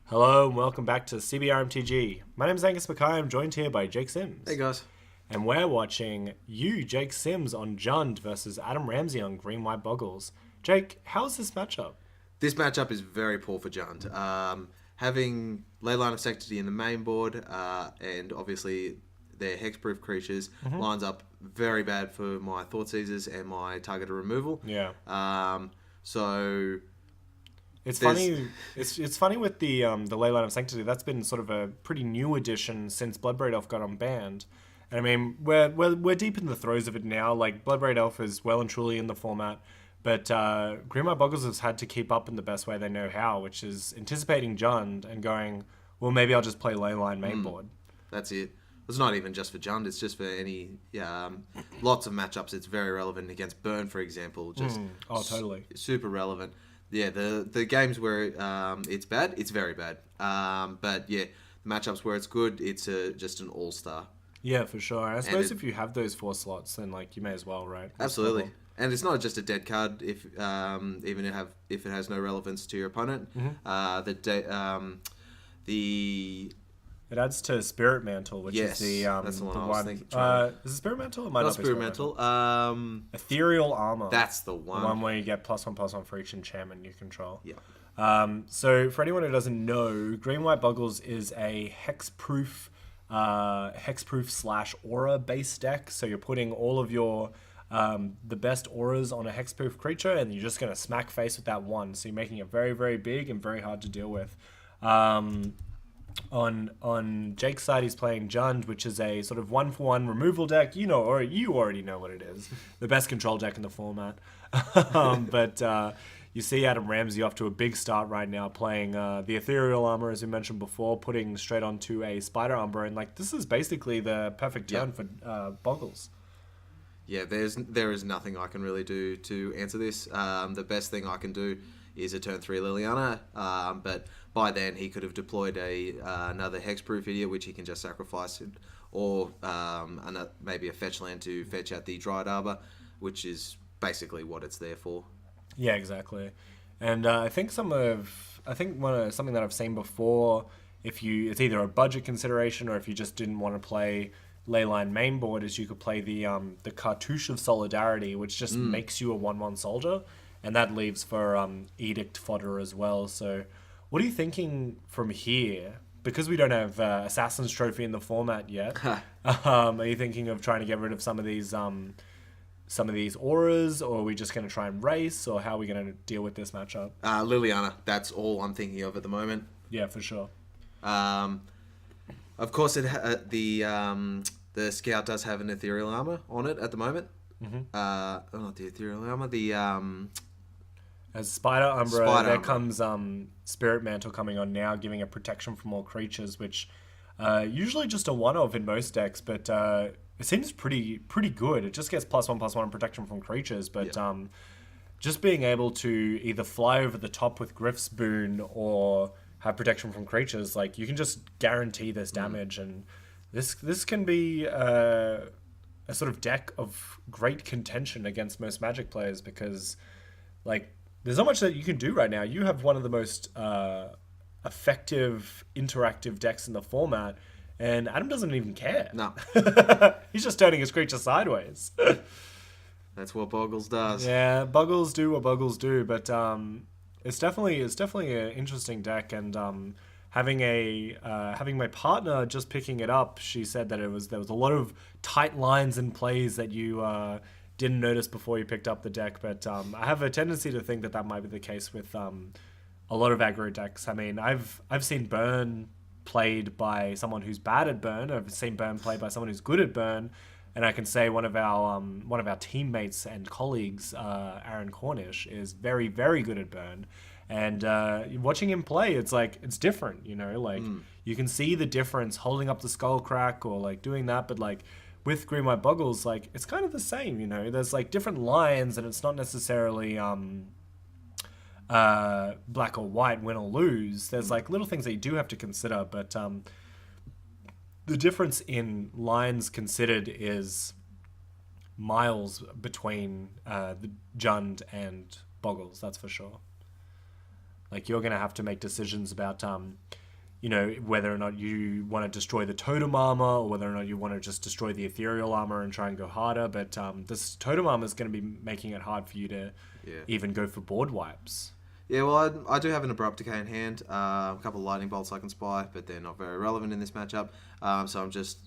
Hello and welcome back to CBR MTG. My name is Angus Mackay. I'm joined here by Jake Sims. Hey guys. And we're watching you, Jake Sims, on Jund versus Adam Ramsey on Green White Bogles. Jake, how's this matchup? This matchup is very poor for Jund. Having Leyline of Sanctity in the main board, and obviously their hexproof creatures lines up very bad for my Thought Seizers and my targeted removal. Yeah. So It's funny. It's funny with the Leyline of Sanctity. That's been sort of a pretty new addition since Bloodbraid Elf got unbanned. And I mean, we're deep in the throes of it now. Like Bloodbraid Elf is well and truly in the format, but Green White Boggles has had to keep up in the best way they know how, which is anticipating Jund and going, well, maybe I'll just play Leyline mainboard. That's it. It's not even just for Jund. It's just for any lots of matchups. It's very relevant against Burn, for example. Just totally super relevant. Yeah, the games where it's bad, it's very bad. But yeah, the matchups where it's good, it's just an all-star. Yeah, for sure. I suppose if you have those 4 slots, then like you may as well, right? Absolutely. And it's not just a dead card if it has no relevance to your opponent. It adds to Spirit Mantle, which is that's the one I was thinking. Is it Spirit Mantle? It might not not be Spirit Mantle. Ethereal Armor. That's the one. The one where you get +1/+1 for each enchantment you control. Yeah. So for anyone who doesn't know, Green White Bogles is a hexproof /aura based deck. So you're putting all of your the best auras on a hexproof creature, and you're just going to smack face with that one. So you're making it very, very big and very hard to deal with. On Jake's side, he's playing Jund, which is a sort of 1-for-1 removal deck. You already know what it is. The best control deck in the format. But you see Adam Ramsey off to a big start right now, playing the Ethereal Armor, as we mentioned before, putting straight onto a Spider Umbra, and like this is basically the perfect turn for Bogles. Yeah, there is nothing I can really do to answer this. The best thing I can do is a turn 3 Liliana, but by then he could have deployed another Hexproof idiot, which he can just sacrifice, or maybe a fetch land to fetch out the Dryad Arbor, which is basically what it's there for. Yeah, exactly. And I think something that I've seen before, it's either a budget consideration or if you just didn't want to play Leyline mainboard, is you could play the Cartouche of Solidarity, which just makes you a 1/1 soldier, and that leaves for Edict fodder as well. So what are you thinking from here? Because we don't have Assassin's Trophy in the format yet, are you thinking of trying to get rid of some of these auras, or are we just going to try and race, or how are we going to deal with this matchup? Liliana, that's all I'm thinking of at the moment. Yeah, for sure. Of course, the Scout does have an Ethereal Armor on it at the moment. Not the Ethereal Armor, As Spider Umbra, there comes Spirit Mantle coming on now, giving a protection from all creatures, which usually just a one-of in most decks, but it seems pretty good. It just gets +1/+1 protection from creatures, but just being able to either fly over the top with Griff's Boon or have protection from creatures, like you can just guarantee this damage, and this can be a sort of deck of great contention against most Magic players, because like there's not much that you can do right now. You have one of the most effective interactive decks in the format, and Adam doesn't even care. No. He's just turning his creature sideways. That's what Bogles does. Yeah, Bogles do what Bogles do, but it's definitely an interesting deck, and having my partner just picking it up, she said that there was a lot of tight lines and plays that you didn't notice before you picked up the deck, but I have a tendency to think that might be the case with a lot of aggro decks. I mean, I've seen Burn played by someone who's bad at Burn. I've seen Burn played by someone who's good at Burn, and I can say one of our teammates and colleagues, Aaron Cornish, is very, very good at Burn. And watching him play, it's like it's different, like you can see the difference holding up the skull crack or like doing that, but like with Green White Bogles, like it's kind of the same, there's like different lines, and it's not necessarily black or white, win or lose. There's like little things that you do have to consider, but the difference in lines considered is miles between the Jund and Bogles, that's for sure. Like you're gonna have to make decisions about whether or not you want to destroy the totem armor or whether or not you want to just destroy the ethereal armor and try and go harder. But this totem armor is going to be making it hard for you to even go for board wipes. Yeah, well, I do have an Abrupt Decay in hand, a couple of Lightning Bolts I can spy, but they're not very relevant in this matchup. So I'm just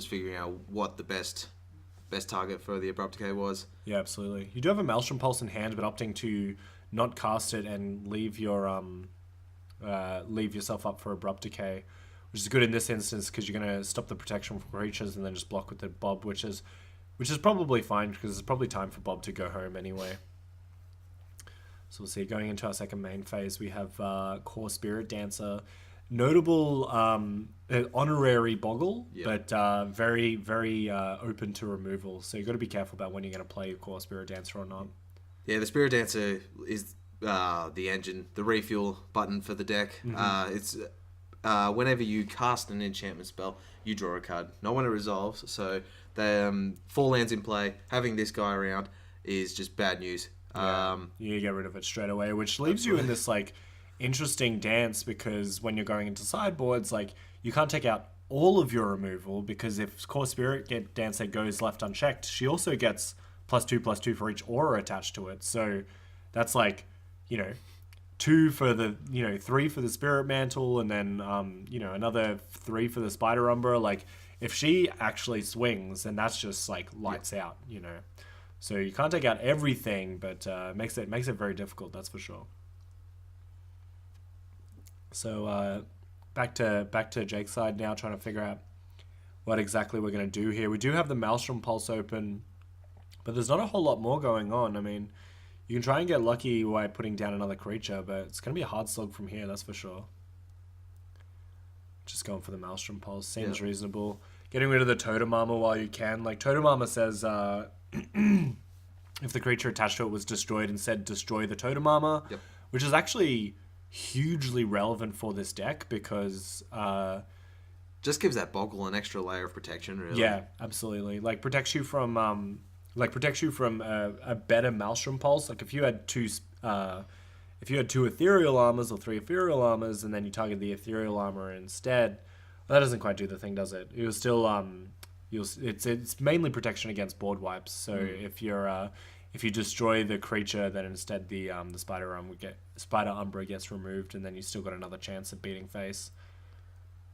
figuring out what the best target for the Abrupt Decay was. Yeah, absolutely. You do have a Maelstrom Pulse in hand, but opting to not cast it and leave yourself up for Abrupt Decay, which is good in this instance because you're going to stop the protection from creatures and then just block with the Bob, which is probably fine because it's probably time for Bob to go home anyway. So we'll see. Going into our second main phase, we have Core Spirit Dancer, notable honorary Boggle, but very, very open to removal. So you've got to be careful about when you're going to play your Core Spirit Dancer or not. Yeah, the Spirit Dancer is the engine, the refuel button for the deck. It's whenever you cast an enchantment spell, you draw a card. Not when it resolves. So the 4 lands in play, having this guy around is just bad news. You get rid of it straight away, which leaves you in this like interesting dance because when you're going into sideboards, like you can't take out all of your removal because if Core Spirit Dancer goes left unchecked, she also gets +2/+2 for each aura attached to it. So that's like 2 for the 3 for the Spirit Mantle, and then another 3 for the Spider Umbra. Like if she actually swings, then that's just like lights out. So you can't take out everything, but makes it very difficult. That's for sure. So back to Jake's side now, trying to figure out what exactly we're going to do here. We do have the Maelstrom Pulse open, but there's not a whole lot more going on. I mean, you can try and get lucky by putting down another creature, but it's going to be a hard slog from here, that's for sure. Just going for the Maelstrom Pulse seems reasonable. Getting rid of the Totem Armor while you can. Like, Totem Armor says if the creature attached to it was destroyed, instead destroy the Totem Armor, which is actually hugely relevant for this deck because... just gives that Boggle an extra layer of protection, really. Yeah, absolutely. Like, protects you from a better Maelstrom Pulse. Like if you had two ethereal armors or 3 ethereal armors, and then you target the ethereal armor instead, well, that doesn't quite do the thing, does it? It was still it's mainly protection against board wipes. So if you destroy the creature, then instead the Spider Umbra gets removed, and then you still got another chance at beating face.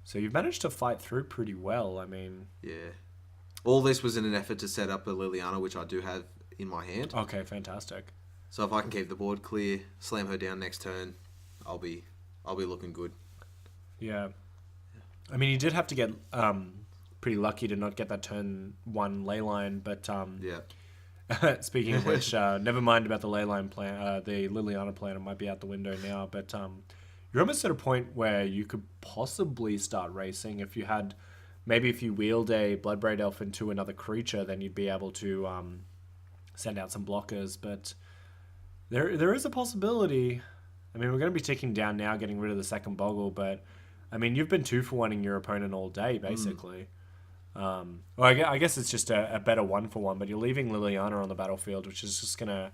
So you've managed to fight through pretty well. I mean, yeah. All this was in an effort to set up a Liliana, which I do have in my hand. Okay, fantastic. So if I can keep the board clear, slam her down next turn, I'll be looking good. Yeah. I mean, you did have to get pretty lucky to not get that turn 1 Leyline, but speaking of which, never mind about the Leyline plan. The Liliana plan, it might be out the window now, but you're almost at a point where you could possibly start racing if you had. Maybe if you wheeled a Bloodbraid Elf into another creature, then you'd be able to send out some blockers. But there is a possibility. I mean, we're going to be ticking down now, getting rid of the second Boggle. But, I mean, you've been 2-for-1ing your opponent all day, basically. Well, I guess it's just a better 1-for-1. But you're leaving Liliana on the battlefield, which is just going to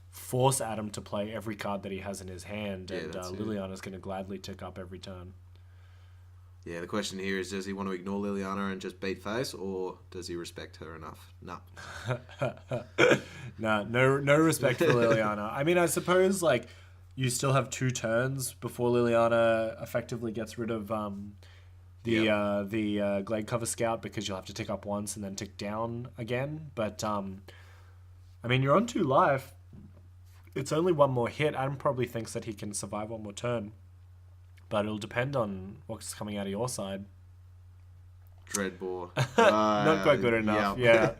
force Adam to play every card that he has in his hand. And Liliana's going to gladly tick up every turn. Yeah, the question here is, does he want to ignore Liliana and just beat face, or does he respect her enough? No. No respect for Liliana. I mean, I suppose, like, you still have 2 turns before Liliana effectively gets rid of the Glade Cover Scout, because you'll have to tick up once and then tick down again. But, I mean, you're on 2 life. It's only 1 more hit. Adam probably thinks that he can survive 1 more turn. But it'll depend on what's coming out of your side. Dreadbore. Not quite good enough. Yeah.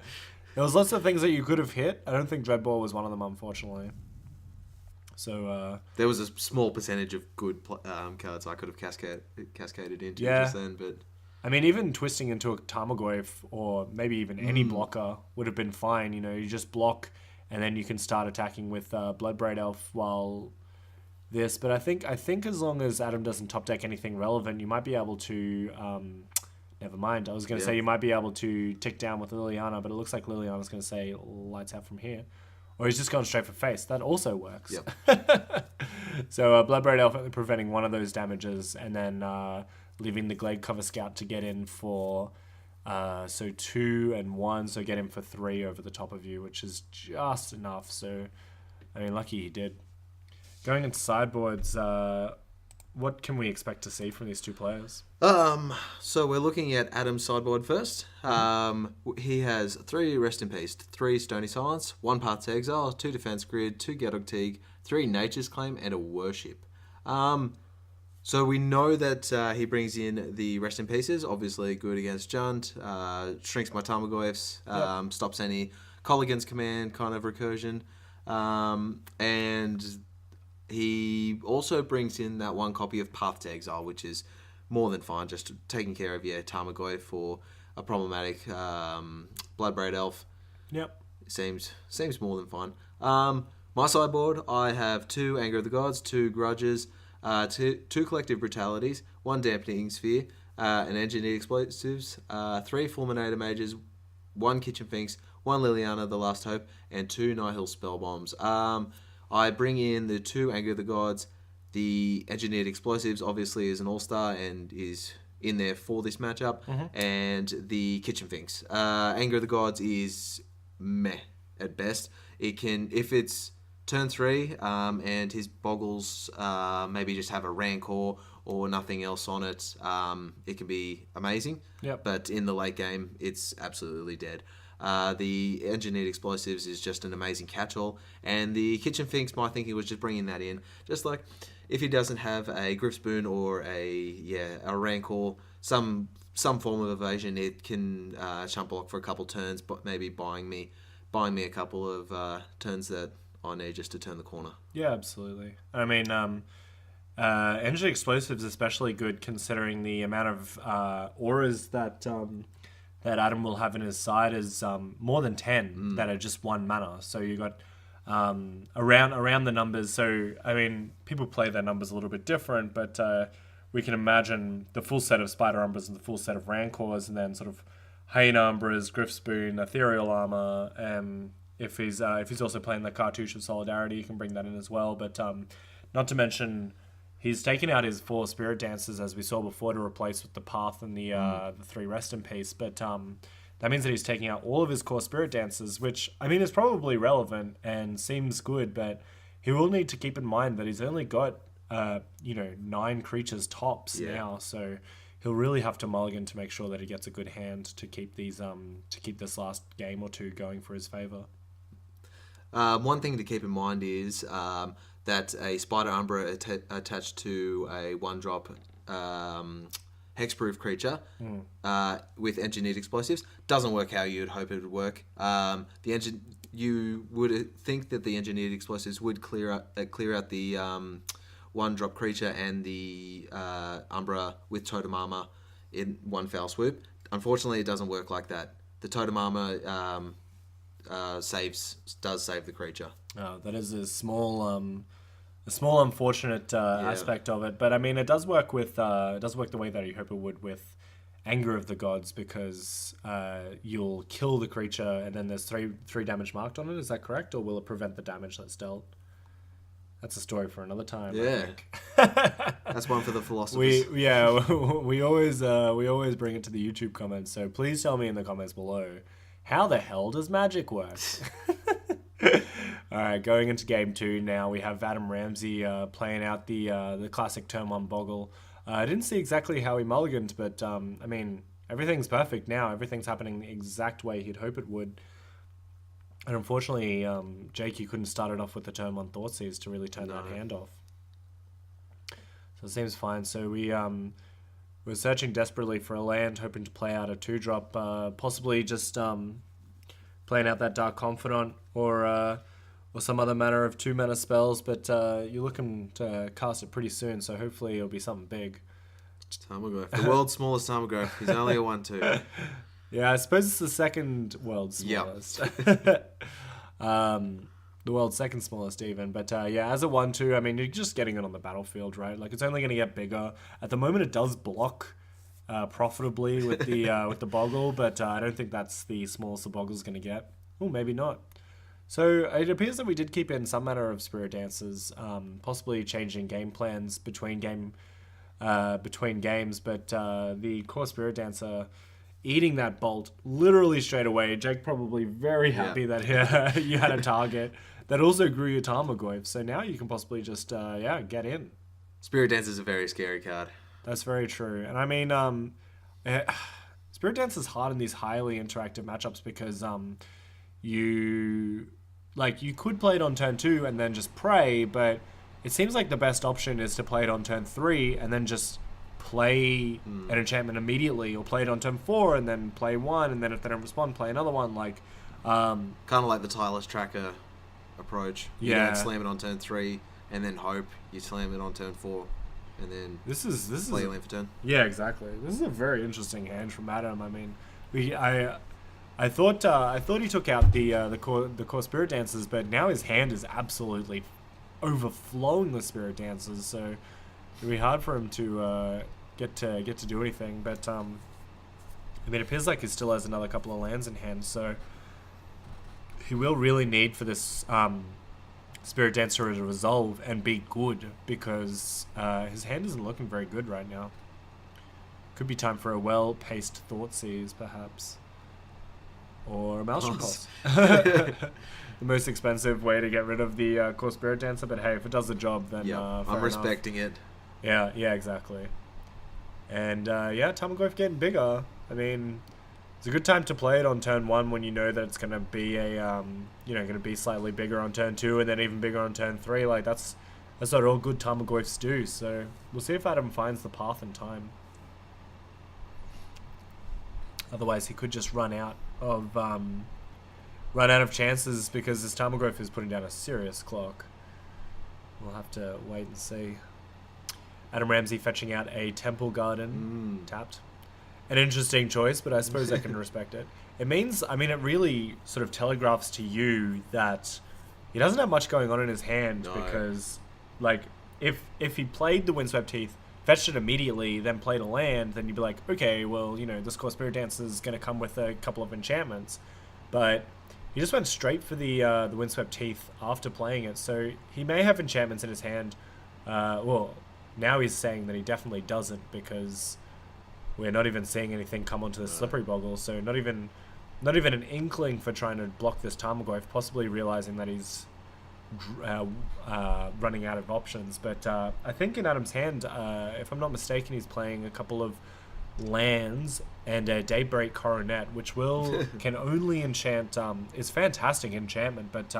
There was lots of things that you could have hit. I don't think Dreadbore was one of them, unfortunately. So there was a small percentage of good cards I could have cascaded into just then. But I mean, even twisting into a Tarmogoyf or maybe even any blocker would have been fine. You just block, and then you can start attacking with Bloodbraid Elf while... this, but I think as long as Adam doesn't top deck anything relevant, you might be able to never mind. I was going to say you might be able to tick down with Liliana, but it looks like Liliana's going to say lights out from here. Or he's just gone straight for face. That also works. Yep. So Bloodbraid Elf preventing one of those damages, and then leaving the Glade Cover Scout to get in for 2 and 1, so get in for 3 over the top of you, which is just enough. So, I mean, lucky he did. Going into sideboards, what can we expect to see from these two players? So we're looking at Adam's sideboard first. He has 3 Rest in Peace, 3 Stony Silence, 1 Path to Exile, 2 Defense Grid, 2 Gedog Teague, 3 Nature's Claim, and a Worship. So we know that he brings in the Rest in Pieces, obviously good against Junt, shrinks my Tarmogoyfs, stops any Colligan's Command kind of recursion, and he also brings in that 1 copy of Path to Exile, which is more than fine, just taking care of your Tarmogoyf for a problematic Bloodbraid Elf. Yep. Seems more than fine. My sideboard, I have 2 Anger of the Gods, 2 Grudges, 2 Collective Brutalities, 1 Dampening Sphere, an Engineered Explosives, 3 Fulminator Mages, 1 Kitchen Finks, 1 Liliana, the Last Hope, and 2 Nihil Spell Bombs. I bring in the 2 Anger of the Gods. The Engineered Explosives obviously is an all-star and is in there for this matchup. And the Kitchen Finks. Anger of the Gods is meh at best. It can, if it's turn 3 and his Bogles maybe just have a Rancor or nothing else on it, it can be amazing. Yep. But in the late game, it's absolutely dead. The Engineered Explosives is just an amazing catch-all, and the Kitchen Finks, my thinking was just bringing that in, just like if he doesn't have a Grip Spoon or a Rancor, some form of evasion, it can chump block for a couple turns, but maybe buying me a couple of turns that I need just to turn the corner. Yeah, absolutely. I mean, Engineered Explosives especially good considering the amount of auras that Adam will have in his side is more than 10 that are just 1 mana. So you got around the numbers. So I mean, people play their numbers a little bit different, but we can imagine the full set of Spider Umbras and the full set of Rancors, and then sort of Hyena Umbras, Griff Spoon, Ethereal Armor. If he's also playing the Cartouche of Solidarity, you can bring that in as well. But not to mention, he's taken out his 4 Spirit Dancers, as we saw before, to replace with the Path and the 3 Rest in Peace. But that means that he's taking out all of his core Spirit Dancers, which, I mean, is probably relevant and seems good, but he will need to keep in mind that he's only got, 9 creatures tops now, so he'll really have to mulligan to make sure that he gets a good hand to keep these to keep this last game or two going for his favor. One thing to keep in mind is that a Spider Umbra attached to a 1-drop hexproof creature with Engineered Explosives doesn't work how you'd hope it would work. You would think that the Engineered Explosives would clear out the 1-drop creature and the Umbra with Totem Armor in one foul swoop. Unfortunately, it doesn't work like that. The Totem Armor does save the creature. Oh, that is a small unfortunate aspect of it, but I mean, it does work with the way that you hope it would with Anger of the Gods, because you'll kill the creature and then there's three damage marked on it. Is that correct, or will it prevent the damage that's dealt? That's a story for another time. Yeah, I think. That's one for the philosophers. we always bring it to the YouTube comments. So please tell me in the comments below, how the hell does magic work? All right, going into game 2 now, we have Adam Ramsey playing out the classic turn 1 Boggle. I didn't see exactly how he mulliganed, but I mean, everything's perfect now. Everything's happening the exact way he'd hope it would. And unfortunately, Jake, you couldn't start it off with the turn 1 Thoughtseize to really turn that hand off. So it seems fine. So we're searching desperately for a land, hoping to play out a 2-drop, possibly just playing out that Dark Confidant or some other manner of 2-mana spells, but you're looking to cast it pretty soon, so hopefully it'll be something big. Tarmogoyf, the world's smallest Tarmogoyf. He's only a 1/2. Yeah, I suppose it's the second world's smallest. Yep. The world's second smallest even. But yeah, as a 1/2, I mean, you're just getting it on the battlefield, right? Like, it's only going to get bigger. At the moment, it does block profitably with the Boggle, but I don't think that's the smallest the Boggle's going to get. Oh, maybe not. So it appears that we did keep in some manner of Spirit Dancers, possibly changing game plans between games, but the core Spirit Dancer eating that bolt literally straight away. Jake probably very happy that you had a target that also grew your Tarmogoyf, so now you can possibly just get in. Spirit Dance is a very scary card. That's very true, and I mean, Spirit Dance is hard in these highly interactive matchups because you could play it on turn 2 and then just pray, but it seems like the best option is to play it on turn 3 and then just play an enchantment immediately, or play it on turn 4 and then play one, and then if they don't respond, play another one. Kind of like the Tireless Tracker approach. You don't slam it on turn 3 and then hope. You slam it on turn 4 and then play your land for turn. Yeah, exactly. This is a very interesting hand from Adam. I mean, I thought he took out the core Spirit Dancers, but now his hand is absolutely overflowing with Spirit Dancers, so it'll be hard for him to get to do anything. But I mean, it appears like he still has another couple of lands in hand, so he will really need for this Spirit Dancer to resolve and be good, because his hand isn't looking very good right now. Could be time for a well-paced Thoughtseize, perhaps. Or a Maelstrom Pulse. The most expensive way to get rid of the core Spirit Dancer, but hey, if it does the job, then I'm respecting it. Yeah, exactly. And Tarmogoyf getting bigger. I mean, it's a good time to play it on turn 1 when you know that it's going to be going to be slightly bigger on turn 2 and then even bigger on turn 3. Like that's what all good Tarmogoyfs do. So we'll see if Adam finds the path in time. Otherwise, he could just run out of chances, because this Tarmogoyf is putting down a serious clock. We'll have to wait and see. Adam Ramsey fetching out a Temple Garden, tapped. An interesting choice, but I suppose I can respect it. It means, I mean, it really sort of telegraphs to you that he doesn't have much going on in his hand, because, like, if he played the Windswept Teeth, fetched it immediately, then played a land, then you'd be like, okay, well, this core Spirit Dancer is going to come with a couple of enchantments. But he just went straight for the Windswept Teeth after playing it, so he may have enchantments in his hand. Well, now he's saying that he definitely doesn't, because we're not even seeing anything come onto the Slippery Boggle, so not even an inkling for trying to block this Tarmogoyf, possibly realizing that he's running out of options. But I think in Adam's hand, if I'm not mistaken, he's playing a couple of lands and a Daybreak Coronet, which can only enchant, is fantastic enchantment, but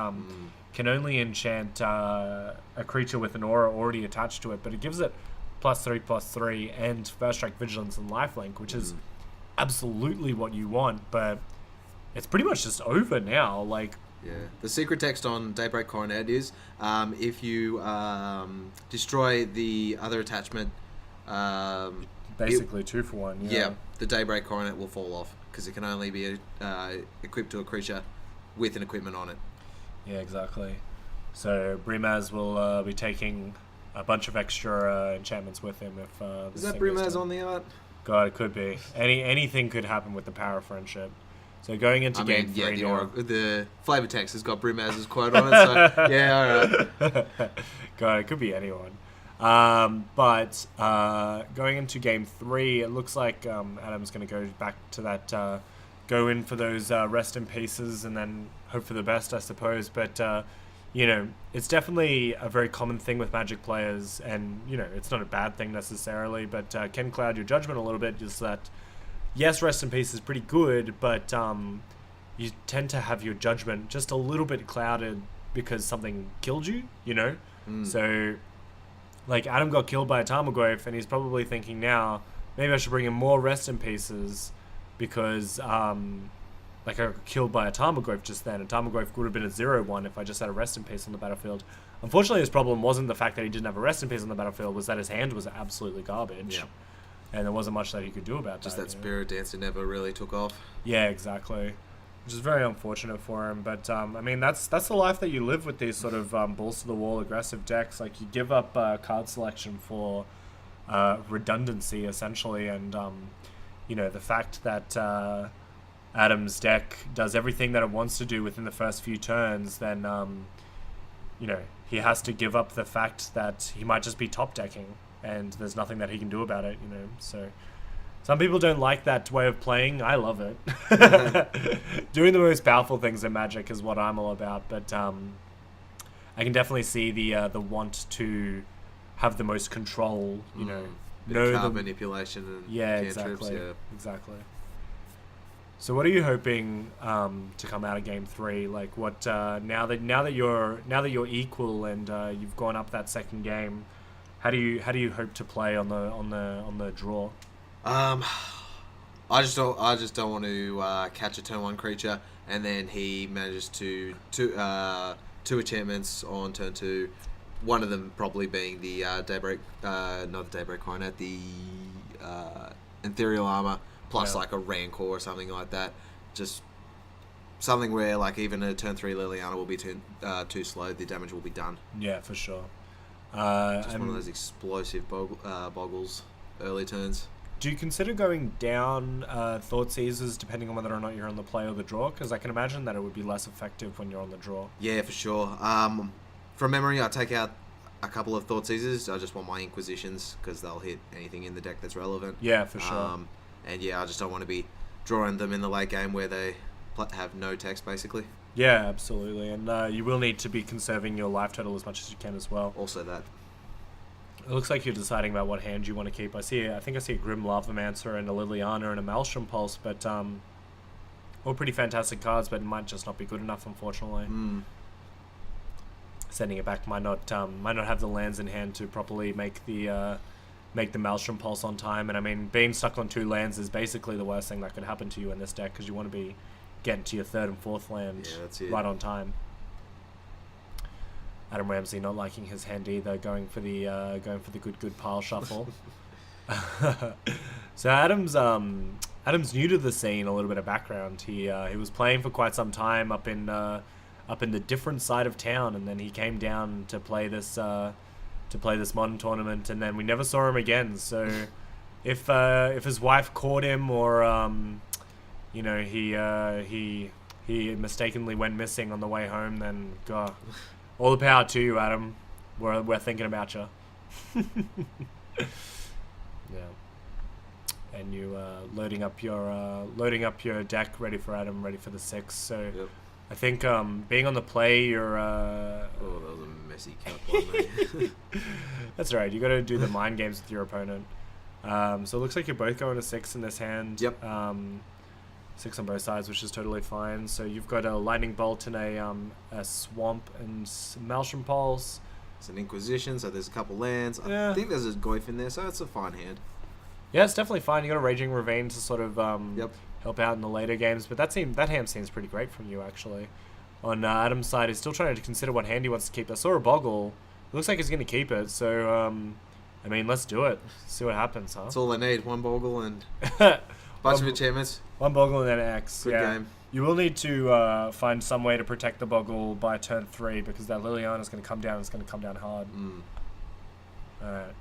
can only enchant a creature with an aura already attached to it, but it gives it +3/+3 and First Strike, Vigilance, and Lifelink, which is absolutely what you want, but it's pretty much just over now. The secret text on Daybreak Coronet is if you destroy the other attachment, basically 2 for 1. The Daybreak Coronet will fall off, because it can only be equipped to a creature with an equipment on it. Yeah, exactly. So Brimaz will be taking a bunch of extra enchantments with him if is that Brimaz on the art? God, it could be. Anything could happen with the power of friendship. So going into game 3 now, the flavor text has got Brimaz's quote on it, so yeah, alright. God, it could be anyone. But going into game 3, it looks like Adam's going to go back to that, go in for those rest in pieces and then hope for the best, I suppose. But it's definitely a very common thing with Magic players, and it's not a bad thing necessarily, but can cloud your judgment a little bit. Just that, yes, rest in peace is pretty good, but you tend to have your judgment just a little bit clouded because something killed you. So. Like, Adam got killed by a Tarmogoyf, and he's probably thinking now, maybe I should bring in more rest in pieces, because, I got killed by a Tarmogoyf just then. A Tarmogoyf would have been a 0/1 if I just had a rest in piece on the battlefield. Unfortunately, his problem wasn't the fact that he didn't have a rest in peace on the battlefield, was that his hand was absolutely garbage. Yeah. And there wasn't much that he could do about just that Spirit Dancer never really took off. Yeah, exactly. Which is very unfortunate for him, but I mean, that's the life that you live with these sort of balls to the wall aggressive decks. Like, you give up card selection for redundancy essentially, and the fact that Adam's deck does everything that it wants to do within the first few turns, then he has to give up the fact that he might just be top decking, and there's nothing that he can do about it. So some people don't like that way of playing. I love it. Doing the most powerful things in Magic is what I'm all about. But I can definitely see the want to have the most control. Card manipulation and exactly. Exactly. So what are you hoping to come out of Game 3? Like what now that you're equal and you've gone up that second game, how do you hope to play on the draw? I just don't want to catch a turn 1 creature and then he manages to two enchantments on turn 2. One of them probably being the Daybreak, not the Daybreak Coronet, the Ethereal Armor, plus like a Rancor or something like that. Just something where like even a turn 3 Liliana will be too slow. The damage will be done. Yeah, for sure. Just one of those explosive Bogles early turns. Do you consider going down Thought Seizers depending on whether or not you're on the play or the draw? Because I can imagine that it would be less effective when you're on the draw. Yeah, for sure. From memory, I take out a couple of Thought Seizers. I just want my Inquisitions because they'll hit anything in the deck that's relevant. Yeah, for sure. And yeah, I just don't want to be drawing them in the late game where they have no text, basically. Yeah, absolutely. And you will need to be conserving your life total as much as you can as well. Also that. It looks like you're deciding about what hand you want to keep. I think I see a Grim Lavamancer and a Liliana and a Maelstrom Pulse, but all pretty fantastic cards, but it might just not be good enough, unfortunately. Sending it back might not have the lands in hand to properly make the Maelstrom Pulse on time. And I mean, being stuck on 2 lands is basically the worst thing that could happen to you in this deck because you want to be getting to your 3rd and 4th land right on time. Adam Ramsey not liking his hand either, going for the good pile shuffle. So Adam's new to the scene. A little bit of background. He was playing for quite some time up in the different side of town, and then he came down to play this modern tournament, and then we never saw him again. So if his wife caught him or he mistakenly went missing on the way home, then God. All the power to you, Adam. We're thinking about you. Yeah. And you loading up your deck, ready for Adam, ready for the 6. So yep. I think being on the play, you're. Oh, that was a messy cut one, mate. That's right. You got to do the mind games with your opponent. So it looks like you're both going to 6 in this hand. Yep. 6 on both sides, which is totally fine. So you've got a Lightning Bolt and a Swamp and Maelstrom Pulse. It's an Inquisition, so there's a couple lands. Yeah. I think there's a Goyf in there, so it's a fine hand. Yeah, it's definitely fine. You got a Raging Ravine to sort of Yep. help out in the later games, but that hand seems pretty great from you, actually. On Adam's side, he's still trying to consider what hand he wants to keep. I saw a Boggle. It looks like he's going to keep it, so, I mean, let's do it. See what happens, huh? That's all I need. 1 Boggle and bunch of enchantments. 1 Boggle and then an X. Good game. You will need to find some way to protect the Boggle by turn 3 because that Liliana is going to come down. It's going to come down hard. Alright.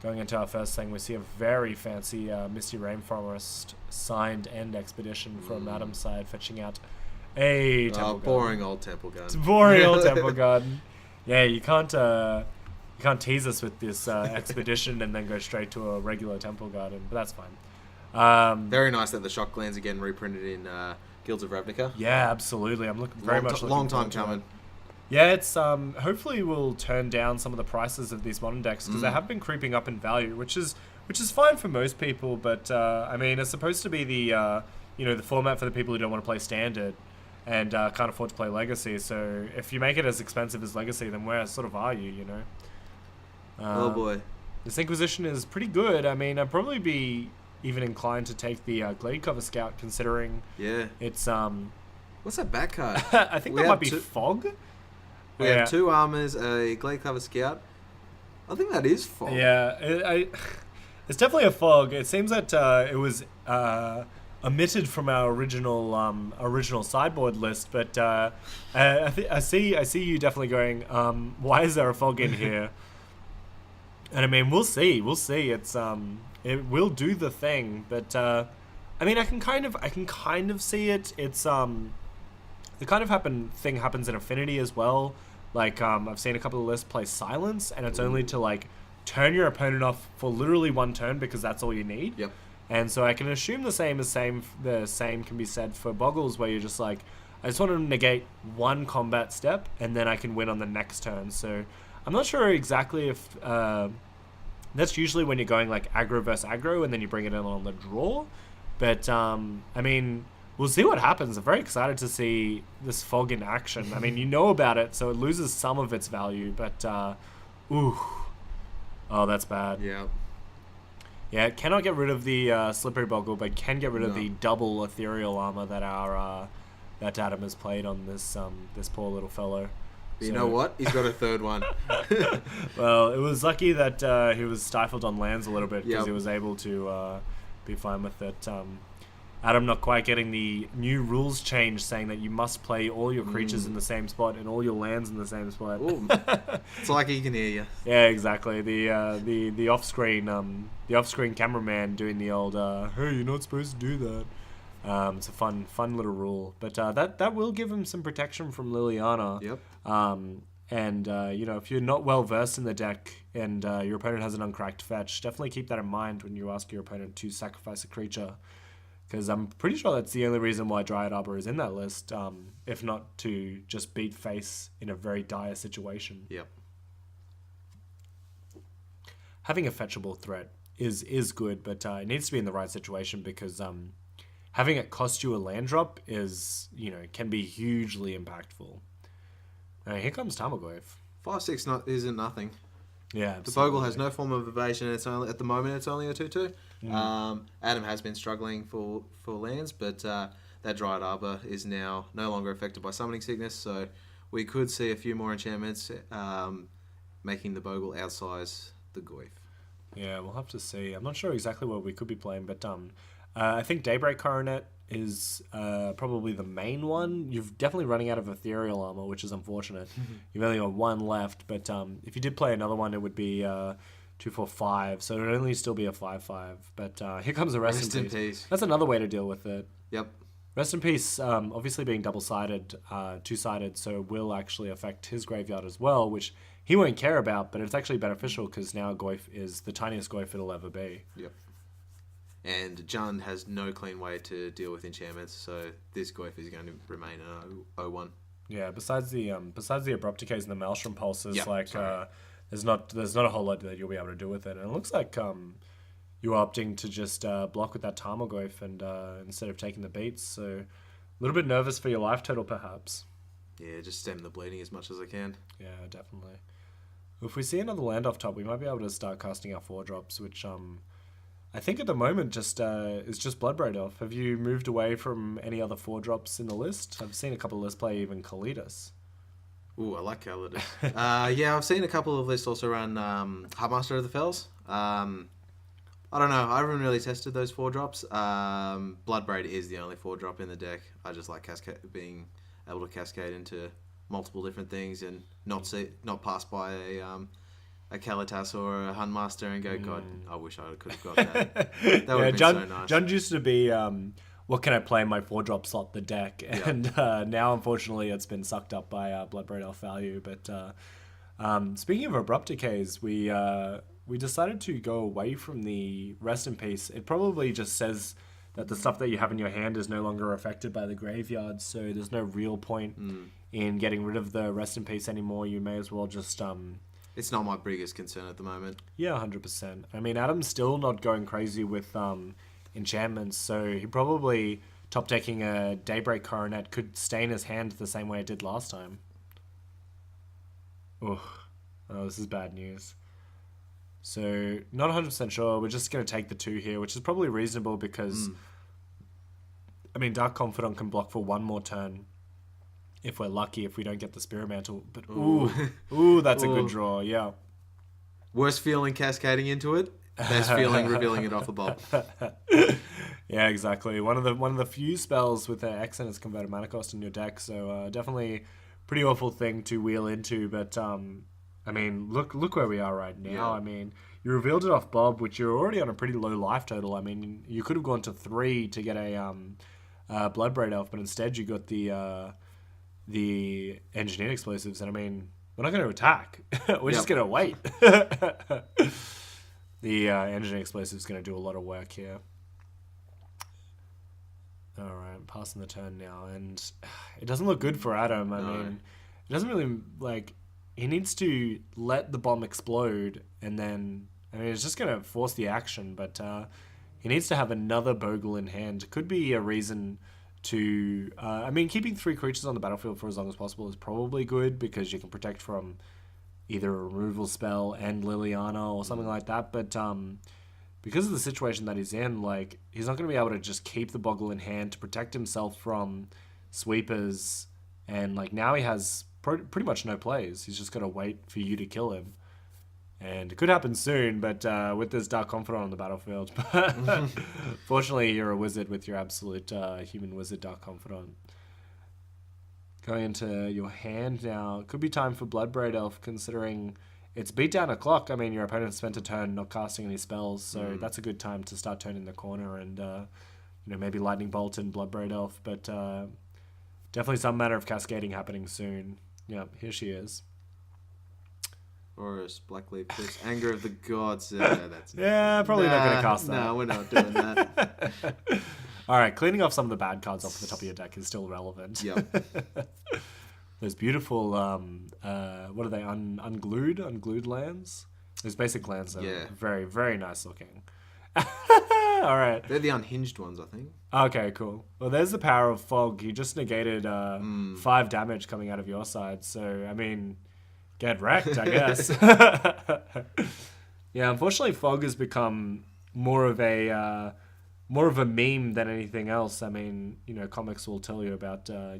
Going into our first thing, we see a very fancy Misty Rainforest signed end expedition from Adam's side, fetching out a Temple Garden. Boring old Temple Garden. It's boring old Temple Garden. Yeah, you can't tease us with this expedition and then go straight to a regular Temple Garden, but that's fine. Very nice that the Shock Lands again reprinted in Guilds of Ravnica. Yeah, absolutely. I'm very much looking long time forward to coming. it. Yeah, it's hopefully we'll turn down some of the prices of these modern decks because they have been creeping up in value, which is fine for most people. But I mean, it's supposed to be the the format for the people who don't want to play Standard and can't afford to play Legacy. So if you make it as expensive as Legacy, then where sort of are you? You know. Oh boy, this Inquisition is pretty good. I mean, I'd probably be even inclined to take the Gladecover Scout, considering it's what's that back card? I think that might be Fog. We have 2 armors, a Gladecover Scout. I think that is Fog. Yeah, it's definitely a Fog. It seems that it was omitted from our original sideboard list, but I see you definitely going. Why is there a Fog in here? And I mean, we'll see. It's it will do the thing, but I mean, I can kind of see it. It's the kind of thing happens in Affinity as well. Like I've seen a couple of lists play Silence, and it's only to like turn your opponent off for literally one turn because that's all you need. Yep. And so I can assume the same can be said for Bogles, where you're just like, I just want to negate one combat step, and then I can win on the next turn. So I'm not sure exactly if that's usually when you're going like aggro versus aggro, and then you bring it in on the draw. But I mean, we'll see what happens. I'm very excited to see this fog in action. I mean, you know about it, so it loses some of its value, but ooh, oh, that's bad. Yeah. Yeah, it cannot get rid of the Slippery Boggle, but can get rid of the double Ethereal Armor that that Adam has played on this poor little fellow. But you know what? He's got a third one. Well, it was lucky that he was stifled on lands a little bit because Yep. he was able to be fine with it. Adam not quite getting the new rules change saying that you must play all your creatures in the same spot and all your lands in the same spot. Ooh, it's like he can hear you. Yeah, exactly. The off-screen cameraman doing the old hey, you're not supposed to do that. It's a fun little rule, but that will give him some protection from Liliana. Yep. And you know, if you're not well versed in the deck and your opponent has an uncracked fetch, definitely keep that in mind when you ask your opponent to sacrifice a creature. Because I'm pretty sure that's the only reason why Dryad Arbor is in that list, if not to just beat face in a very dire situation. Yep. Having a fetchable threat is good, but it needs to be in the right situation because having it cost you a land drop is, you know, can be hugely impactful. Here comes Tarmogoyf. 5/6 isn't nothing. Yeah, The absolutely. Bogle has no form of evasion. It's only at the moment it's only a 2/2. Adam has been struggling for lands, but that Dryad Arbor is now no longer affected by Summoning Sickness, so we could see a few more enchantments making the Bogle outsize the Goyf. Yeah, we'll have to see. I'm not sure exactly what we could be playing, but I think Daybreak Coronet is probably the main one. You're definitely running out of Ethereal Armor, which is unfortunate. You've only got one left, but if you did play another one, it would be 2/4/5, so it would only still be a 5/5. But here comes a Rest in Peace. That's another way to deal with it. Yep. Rest in Peace, obviously being double-sided, two-sided, so it will actually affect his graveyard as well, which he won't care about, but it's actually beneficial because now Goyf is the tiniest Goyf it'll ever be. Yep. And Jund has no clean way to deal with enchantments, so this Goyf is going to remain an 0/1. Yeah, besides the Abrupt Decays and the Maelstrom Pulses, Yep, like there's not a whole lot that you'll be able to do with it. And it looks like you're opting to just block with that Tarmogoyf and instead of taking the beats. So a little bit nervous for your life total, perhaps. Yeah, just stem the bleeding as much as I can. Yeah, definitely. If we see another land off top, we might be able to start casting our 4-drops, which I think at the moment just is just Bloodbraid off. Have you moved away from any other 4-drops in the list? I've seen a couple of lists play even Kalidas. Ooh, I like Calidus. Yeah, I've seen a couple of lists also run Heartmaster of the Fells. I don't know. I haven't really tested those 4-drops. Bloodbraid is the only 4-drop in the deck. I just like being able to cascade into multiple different things and not pass by a Kalitas or a Hunmaster and go, God, I wish I could have got that. That would have been so nice. Jund used to be, what can I play in my 4-drop slot, the deck, and now unfortunately it's been sucked up by Bloodbraid Elf value. But speaking of Abrupt Decays, we decided to go away from the Rest in Peace. It probably just says that the stuff that you have in your hand is no longer affected by the graveyard, so there's no real point in getting rid of the Rest in Peace anymore. You may as well just... It's not my biggest concern at the moment. Yeah, 100%. I mean, Adam's still not going crazy with enchantments, so he probably top-decking a Daybreak Coronet could stay in his hand the same way it did last time. Oh, this is bad news. So, not 100% sure. We're just going to take the 2 here, which is probably reasonable because, I mean, Dark Confidant can block for one more turn if we're lucky, if we don't get the Spirit Mantle. But, ooh, that's a good draw, yeah. Worst feeling cascading into it, best feeling revealing it off the bob. Yeah, exactly. One of the few spells with an X and its converted mana cost in your deck, so definitely pretty awful thing to wheel into, but... I mean, look where we are right now. Yeah. I mean, you revealed it off Bob, which you're already on a pretty low life total. I mean, you could have gone to 3 to get a Bloodbraid Elf, but instead you got the Engineered Explosives. And I mean, we're not going to attack. We're just going to wait. The Engineered Explosive is going to do a lot of work here. All right, passing the turn now, and it doesn't look good for Adam. I mean, it doesn't really like. He needs to let the bomb explode, and then I mean, it's just going to force the action. But he needs to have another Bogle in hand. Could be a reason to. I mean, keeping 3 creatures on the battlefield for as long as possible is probably good because you can protect from either a removal spell and Liliana or something like that. But because of the situation that he's in, like, he's not going to be able to just keep the Boggle in hand to protect himself from sweepers. And, like, now he has pretty much no plays. He's just got to wait for you to kill him. And it could happen soon, but with this Dark Confidant on the battlefield. Fortunately, you're a wizard with your absolute human wizard Dark Confidant. Going into your hand now. Could be time for Bloodbraid Elf, considering it's beat down a clock. I mean, your opponent spent a turn not casting any spells, so that's a good time to start turning the corner and, maybe Lightning Bolt and Bloodbraid Elf, but definitely some manner of cascading happening soon. Yeah, here she is. Horus, Blackleaf, Cliffs, Anger of the Gods. That's probably not going to cast that. No, we're not doing that. All right, cleaning off some of the bad cards off the top of your deck is still relevant. Yep. Those beautiful, what are they, unglued lands? Those basic lands are very, very nice looking. All right. They're the unhinged ones, I think. Okay, cool. Well, there's the power of Fog. You just negated 5 damage coming out of your side. So, I mean, get wrecked, I guess. Yeah, unfortunately, Fog has become more of a meme than anything else. I mean, comics will tell you about, I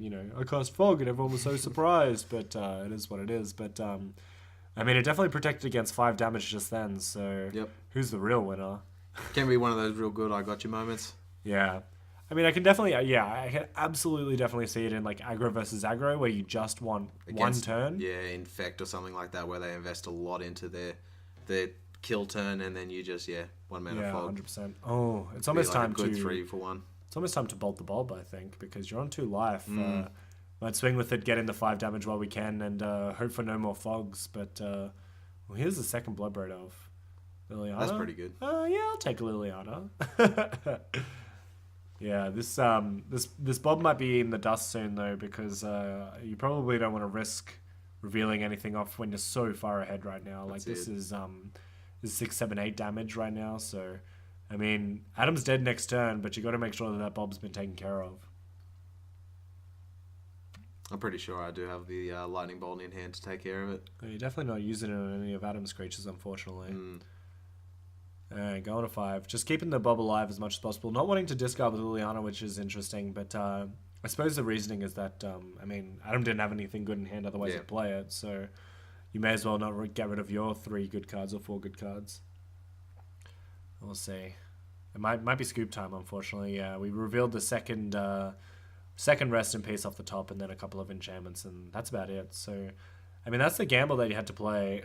cast Fog and everyone was so surprised, but it is what it is. But, I mean, it definitely protected against 5 damage just then, so who's the real winner? Can be one of those real good I got you moments. Yeah. I mean, I can absolutely definitely see it in, like, aggro versus aggro, where you just want one turn. Yeah, Infect or something like that, where they invest a lot into their kill turn, and then you just, 1 mana Fog. 100%. Oh, it's almost time to... 3 for 1. It's almost time to bolt the bulb, I think, because you're on 2 life. Might swing with it, get in the 5 damage while we can, and hope for no more Fogs. But, here's the second Bloodbraid Elf. Liliana? That's pretty good. I'll take a Liliana. Yeah, this Bob might be in the dust soon, though, because you probably don't want to risk revealing anything off when you're so far ahead right now. Like, this is 6, 7, 8 damage right now, so... I mean, Adam's dead next turn, but you got to make sure that Bob's been taken care of. I'm pretty sure I do have the Lightning Bolt in hand to take care of it. You're definitely not using it on any of Adam's creatures, unfortunately. Alright, going to 5. Just keeping the Bob alive as much as possible. Not wanting to discard with Liliana, which is interesting, but I suppose the reasoning is that, I mean, Adam didn't have anything good in hand, otherwise he'd play it, so you may as well not get rid of your 3 good cards or 4 good cards. We'll see. It might be scoop time, unfortunately. Yeah, we revealed the second Rest in Peace off the top, and then a couple of enchantments, and that's about it. So, I mean, that's the gamble that you had to play.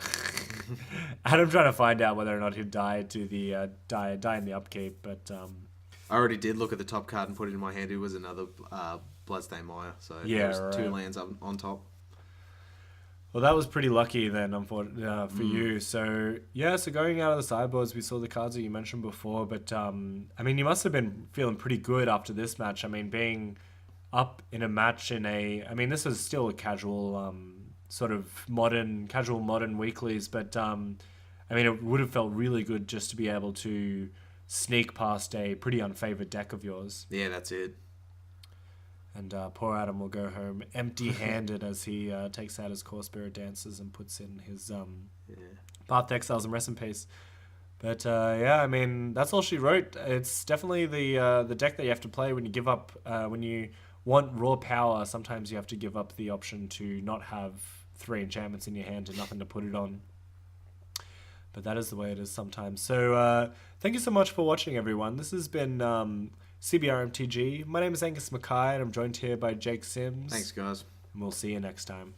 Adam trying to find out whether or not he'd die to the die in the upkeep, but I already did look at the top card and put it in my hand. It was another Bloodstained Mire, so yeah, there was 2 lands up on top. Well, that was pretty lucky then, for you. So, so going out of the sideboards, we saw the cards that you mentioned before, but, I mean, you must have been feeling pretty good after this match. I mean, being up in a match I mean, this is still a casual, sort of casual modern weeklies, but, I mean, it would have felt really good just to be able to sneak past a pretty unfavored deck of yours. Yeah, that's it. And poor Adam will go home empty-handed as he takes out his Core Spirit Dancers and puts in his Path to Exiles and Rest in Peace. But I mean, that's all she wrote. It's definitely the deck that you have to play when you give up, when you want raw power. Sometimes you have to give up the option to not have 3 enchantments in your hand and nothing to put it on. But that is the way it is sometimes. So thank you so much for watching, everyone. This has been CBR MTG. My name is Angus Mackay, and I'm joined here by Jake Sims. Thanks, guys. And we'll see you next time.